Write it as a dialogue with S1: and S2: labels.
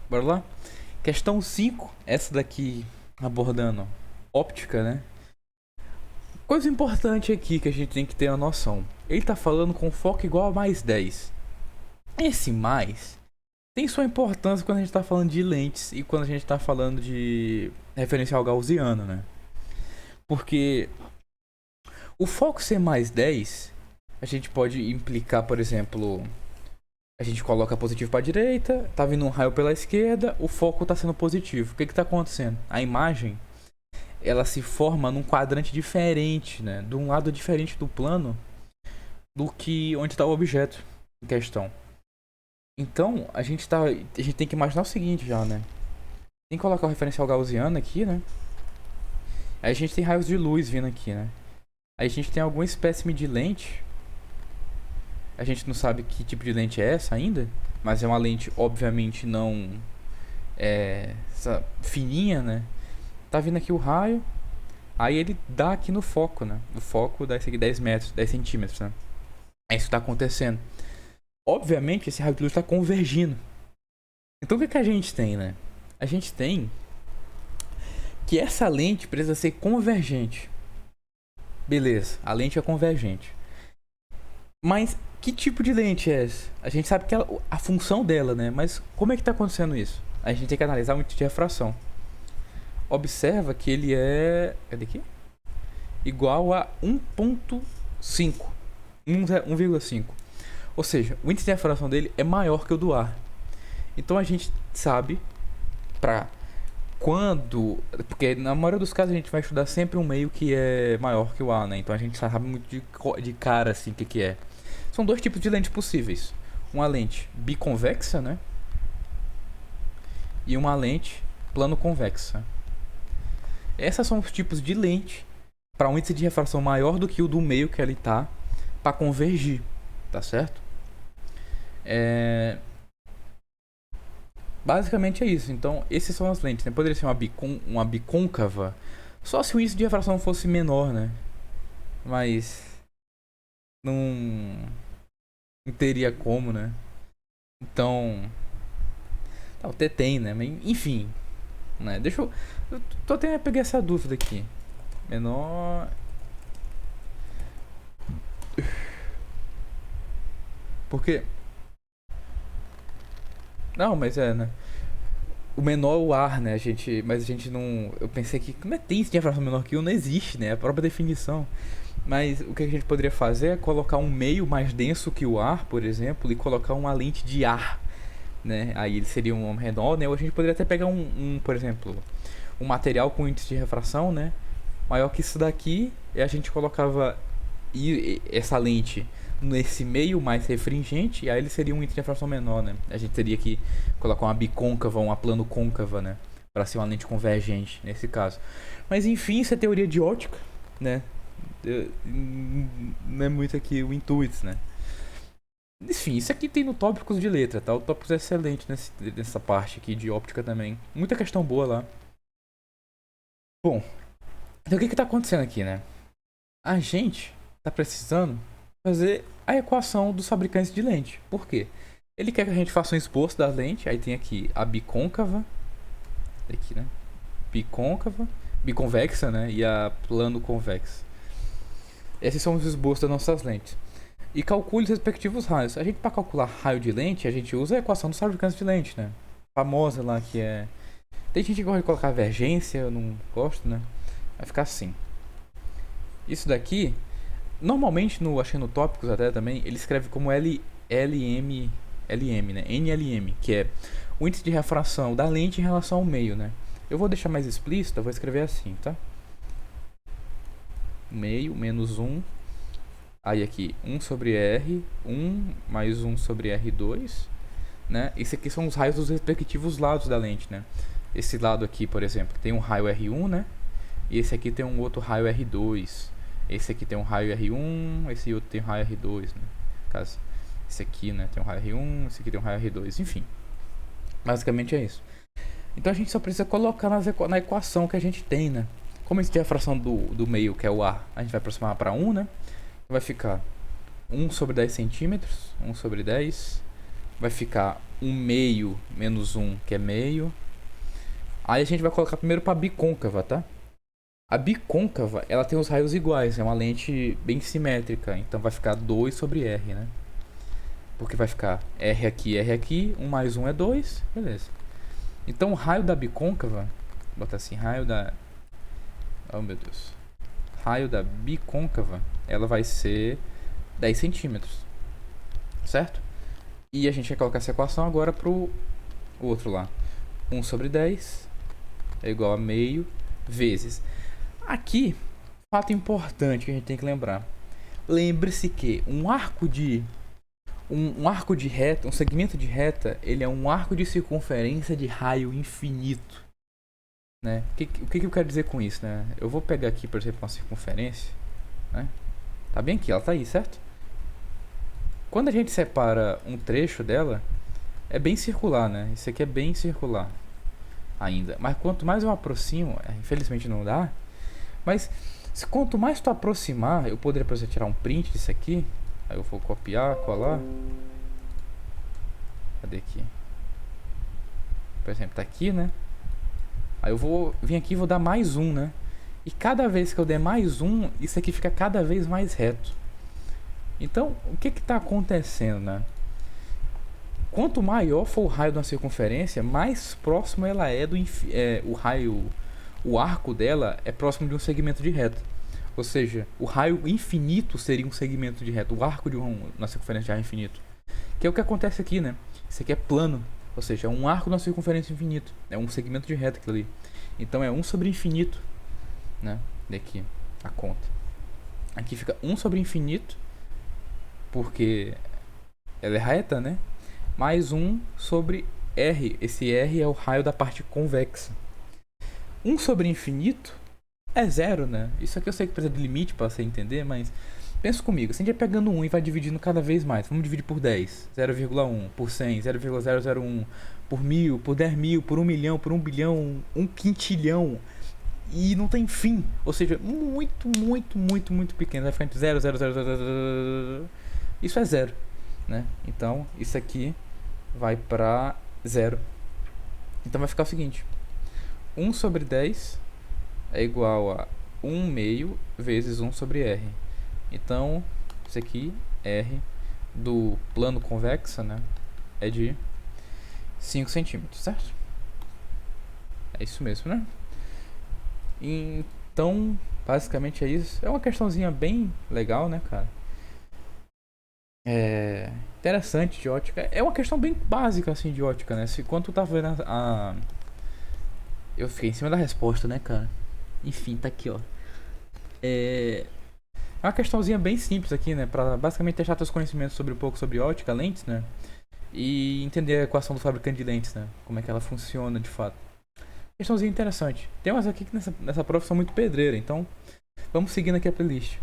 S1: Bora lá? Questão 5, essa daqui abordando óptica, né? Coisa importante aqui que a gente tem que ter a noção. Ele tá falando com foco igual a mais 10. Esse mais tem sua importância quando a gente tá falando de lentes e quando a gente tá falando de referencial gaussiano, né? Porque o foco ser mais 10, a gente pode implicar, por exemplo, a gente coloca positivo para a direita, tá vindo um raio pela esquerda, o foco tá sendo positivo. O que que tá acontecendo? A imagem, ela se forma num quadrante diferente, né? De um lado diferente do plano do que onde está o objeto em questão. Então, a gente tem que imaginar o seguinte já, né? Tem que colocar o referencial gaussiano aqui, né? Aí a gente tem raios de luz vindo aqui, né? Aí a gente tem alguma espécime de lente. A gente não sabe que tipo de lente é essa ainda, mas é uma lente obviamente não essa fininha, né? Tá vindo aqui o raio, aí ele dá aqui no foco, né? O foco dá isso aqui 10 metros, 10 centímetros, né? É isso que tá acontecendo. Obviamente esse raio de luz está convergindo. Então o que a gente tem, né? A gente tem que essa lente precisa ser convergente. Beleza, a lente é convergente. Mas que tipo de lente é essa? A gente sabe que a função dela, né? Mas como é que está acontecendo isso? A gente tem que analisar o índice de refração. Observa que ele é... Cadê aqui? Igual a 1.5. 1,5. Ou seja, o índice de refração dele é maior que o do ar. Então a gente sabe para quando... Porque na maioria dos casos a gente vai estudar sempre um meio que é maior que o ar, né? Então a gente sabe muito de cara assim o que é. São dois tipos de lentes possíveis. Uma lente biconvexa, né? E uma lente plano-convexa. Esses são os tipos de lente para um índice de refração maior do que o do meio que ele tá para convergir, tá certo? Basicamente é isso. Então, essas são as lentes, né? Poderia ser uma bicôncava, só se o índice de refração fosse menor, né? Mas não teria como, né? Então, até tem, né? Mas, enfim, né? Eu tô até pegar essa dúvida aqui. Menor. Porque. Não, mas né? O menor é o ar, né? Mas a gente não. Eu pensei que. Como é que tem índice de refração menor que 1? Não existe, né? É a própria definição. Mas o que a gente poderia fazer é colocar um meio mais denso que o ar, por exemplo, e colocar uma lente de ar, né? Aí ele seria um menor, né? Ou a gente poderia até pegar por exemplo, um material com índice de refração, né? Maior que isso daqui, e a gente colocava essa lente nesse meio mais refringente, e aí ele seria um índice de refração menor, né? A gente teria que colocar uma bicôncava, uma plano côncava, né? Para ser uma lente convergente nesse caso. Mas enfim, isso é teoria de ótica, né? Não é muito aqui o intuito, né? Enfim, isso aqui tem no tópicos de letra, tá? O tópicos é excelente nessa parte aqui de óptica também. Muita questão boa lá. Bom, então o que tá acontecendo aqui, né? A gente tá precisando fazer a equação dos fabricantes de lente. Por quê? Ele quer que a gente faça um esboço da lente, aí tem aqui a bicôncava, aqui, né? Bicôncava, biconvexa, né? E a plano convexa. Esses são os esboços das nossas lentes. E calcule os respectivos raios. A gente, para calcular raio de lente, a gente usa a equação dos fabricantes de lente, né? Famosa lá, que é... Tem gente que gosta de colocar vergência, eu não gosto, né? Vai ficar assim. Isso daqui, normalmente, acho que no tópicos até também, ele escreve como LM, né? NLM, que é o índice de refração da lente em relação ao meio, né? Eu vou deixar mais explícito, eu vou escrever assim, tá? Meio menos 1. Aí aqui 1 sobre R, 1 mais 1 sobre R2, né? Esse aqui são os raios dos respectivos lados da lente, né? Esse lado aqui, por exemplo, tem um raio R1, né? E esse aqui tem um outro raio R2. Esse aqui tem um raio R1, esse outro tem um raio R2, né? Caso esse aqui, né, tem um raio R1, esse aqui tem um raio R2, enfim. Basicamente é isso. Então a gente só precisa colocar na equação que a gente tem, né? Como a gente tem a fração do meio, que é o ar, a gente vai aproximar para 1, né? Vai ficar 1 sobre 10 centímetros, 1 sobre 10 vai ficar 1 meio menos 1, que é meio. Aí a gente vai colocar primeiro para bicôncava, tá? A bicôncava, ela tem os raios iguais, é uma lente bem simétrica, então vai ficar 2 sobre R, né? Porque vai ficar R aqui, 1 mais 1 é 2, beleza. Então o raio da bicôncava, vou botar assim, raio da... Oh meu Deus. Raio da bicôncava, ela vai ser 10 centímetros, certo? E a gente vai colocar essa equação agora pro outro lá. 1 sobre 10 é igual a meio vezes. Aqui, fato importante que a gente tem que lembrar. Lembre-se que um arco de reta, um segmento de reta, ele é um arco de circunferência de raio infinito, né? O que eu quero dizer com isso, né? Eu vou pegar aqui, por exemplo, uma circunferência, né? Tá bem aqui, ela tá aí, certo? Quando a gente separa um trecho dela, é bem circular, né? Isso aqui é bem circular ainda. Mas quanto mais eu aproximo, infelizmente não dá, mas quanto mais tu aproximar, eu poderia, por exemplo, tirar um print disso aqui. Aí eu vou copiar, colar. Cadê aqui? Por exemplo, tá aqui, né? Aí eu vou vir aqui e vou dar mais um, né? E cada vez que eu der mais um, isso aqui fica cada vez mais reto. Então, o que que tá acontecendo, né? Quanto maior for o raio de uma circunferência, mais próximo ela é do o raio, o arco dela é próximo de um segmento de reta. Ou seja, o raio infinito seria um segmento de reta, o arco de uma circunferência de raio infinito. Que é o que acontece aqui, né? Isso aqui é plano, ou seja, é um arco de uma circunferência infinito, é um segmento de reta aquilo ali. Então é 1 sobre infinito, né? Daqui, a conta. Aqui fica 1 sobre infinito, porque ela é reta, né? Mais 1 sobre R. Esse R é o raio da parte convexa. 1 sobre infinito é zero, né? Isso aqui eu sei que precisa de limite para você entender, mas pensa comigo. Se a gente vai pegando 1 e vai dividindo cada vez mais, vamos dividir por 10, 0,1, por 100, 0,001, por 1000, por 10 mil, por 1 milhão, por 1 bilhão, 1 quintilhão. E não tem fim. Ou seja, muito, muito, muito, muito pequeno. Vai ficar entre 0, 0, 0, 0, 0. Isso é zero, né? Então, isso aqui vai para zero. Então vai ficar o seguinte. 1 sobre 10 é igual a 1 meio vezes 1 sobre R. Então, isso aqui, R do plano convexa, né, é de 5 centímetros, certo? É isso mesmo, né? Então, basicamente é isso. É uma questãozinha bem legal, né, cara? É interessante de ótica. É uma questão bem básica, assim, de ótica, né? Se quando tu tá vendo Eu fiquei em cima da resposta, né, cara? Enfim, tá aqui, ó. É uma questãozinha bem simples aqui, né? Pra basicamente testar teus conhecimentos sobre um pouco sobre ótica, lentes, né? E entender a equação do fabricante de lentes, né? Como é que ela funciona de fato. Questãozinha interessante. Tem umas aqui que nessa prova são muito pedreira, então vamos seguindo aqui a playlist.